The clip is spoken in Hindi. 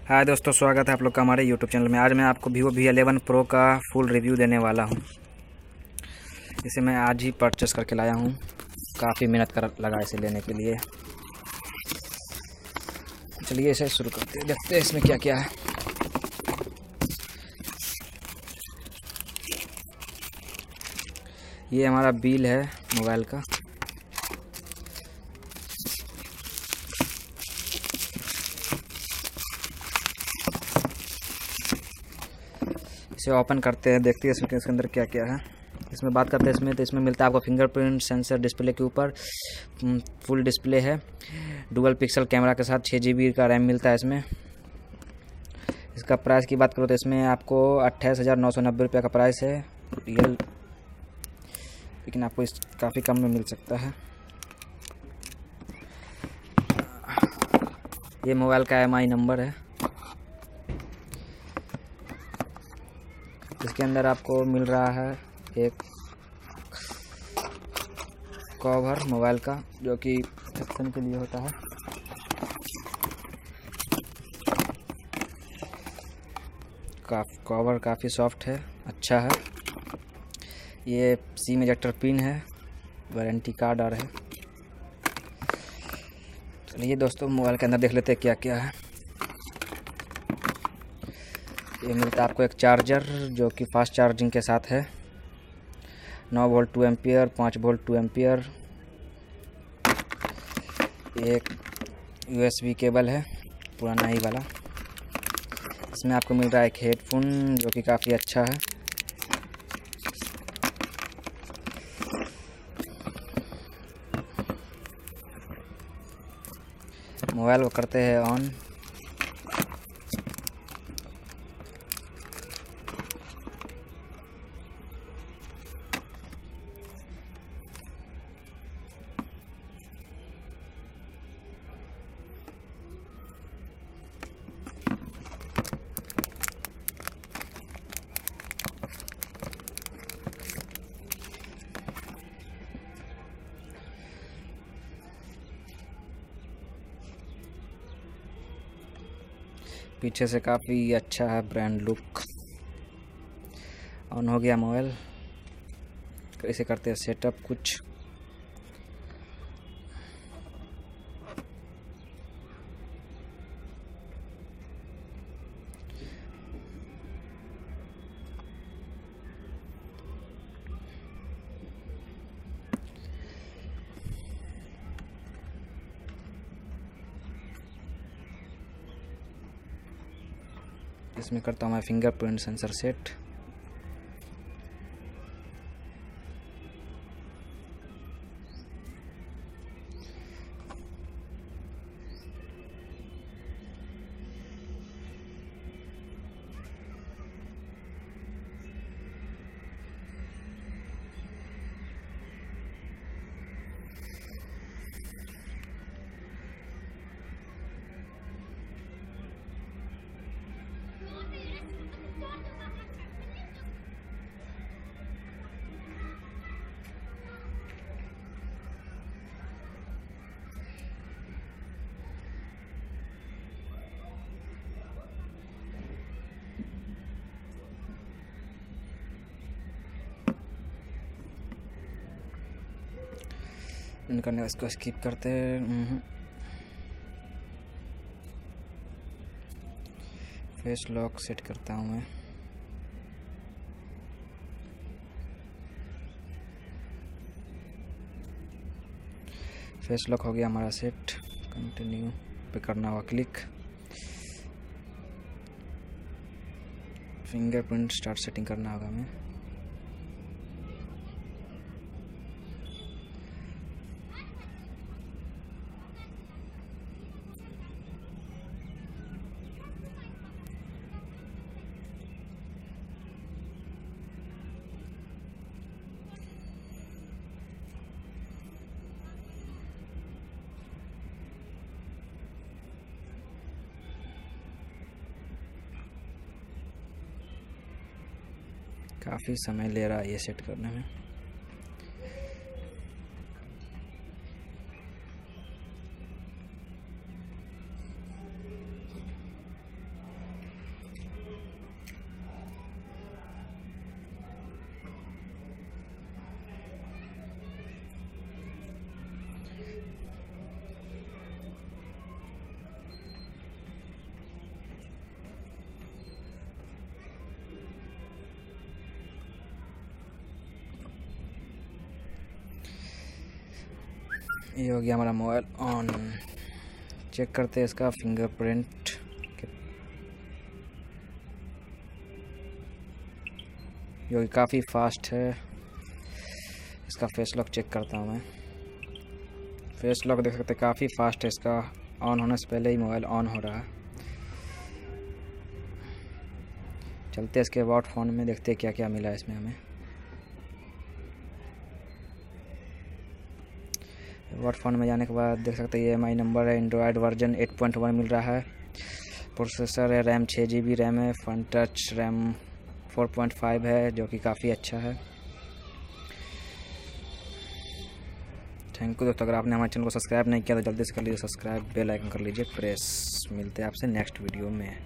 हाय दोस्तों, स्वागत है आप लोग का हमारे YouTube चैनल में। आज मैं आपको Vivo V11 Pro का फुल रिव्यू देने वाला हूं। इसे मैं आज ही परचेस करके लाया हूं। काफ़ी मेहनत कर लगा इसे लेने के लिए। चलिए इसे शुरू करते हैं, देखते हैं इसमें क्या क्या है। ये हमारा बिल है मोबाइल का। इसे ओपन करते हैं, देखते हैं इसके अंदर क्या क्या है। इसमें बात करते हैं इसमें मिलता है आपको फिंगरप्रिंट सेंसर डिस्प्ले के ऊपर। फुल डिस्प्ले है, डुअल पिक्सल कैमरा के साथ 6 GB का रैम मिलता है इसमें। इसका प्राइस की बात करो तो इसमें आपको 28,990 रुपये का प्राइस है रियल, लेकिन आपको इस काफ़ी कम में मिल सकता है। ये मोबाइल का MI नंबर है। इसके अंदर आपको मिल रहा है एक कवर मोबाइल का, जो कि रिसेप्शन के लिए होता है। कवर काफ़ी सॉफ्ट है, अच्छा है। ये सिम इजेक्टर पिन है, वारंटी कार्ड आ रहा है। चलिए दोस्तों, मोबाइल के अंदर देख लेते हैं क्या क्या है। ये मिलता है आपको एक चार्जर, जो कि फास्ट चार्जिंग के साथ है। 9 वोल्ट 2 एम्पियर, 5 वोल्ट 2 एम्पियर। एक USB केबल है, पुराना ही वाला। इसमें आपको मिल रहा है एक हेडफोन, जो कि काफ़ी अच्छा है। मोबाइल को करते हैं ऑन। पीछे से काफ़ी अच्छा है ब्रांड लुक। ऑन हो गया मोबाइल। इसे करते हैं सेटअप कुछ। इसमें करता हूँ मैं फिंगरप्रिंट सेंसर सेट। करने इसको स्किप करते हैं। फेस लॉक सेट करता हूँ मैं। फेस लॉक हो गया हमारा सेट। कंटिन्यू पे करना होगा क्लिक। फिंगरप्रिंट स्टार्ट सेटिंग करना होगा हमें। काफ़ी समय ले रहा है ये सेट करने में। ये हो गया हमारा मोबाइल ऑन। चेक करते हैं इसका फिंगरप्रिंट। जो कि काफ़ी फास्ट है। इसका फेस लॉक चेक करता हूँ मैं। फेस लॉक देख सकते हैं काफ़ी फास्ट है, इसका ऑन होने से पहले ही मोबाइल ऑन हो रहा है। चलते हैं इसके अबाउट फ़ोन में, देखते हैं क्या क्या मिला है इसमें हमें। अबाउट फ़ोन में जाने के बाद देख सकते हैं ये MI नंबर है, एंड्रॉयड वर्जन 8.1 मिल रहा है। प्रोसेसर है, रैम 6 GB रैम है, फ्रंट टच रैम 4.5 है जो कि काफ़ी अच्छा है। थैंक यू दोस्तों। अगर आपने हमारे चैनल को सब्सक्राइब नहीं किया तो जल्दी से कर लीजिए सब्सक्राइब, बेल आइकन कर लीजिए प्रेस। मिलते हैं आपसे नेक्स्ट वीडियो में।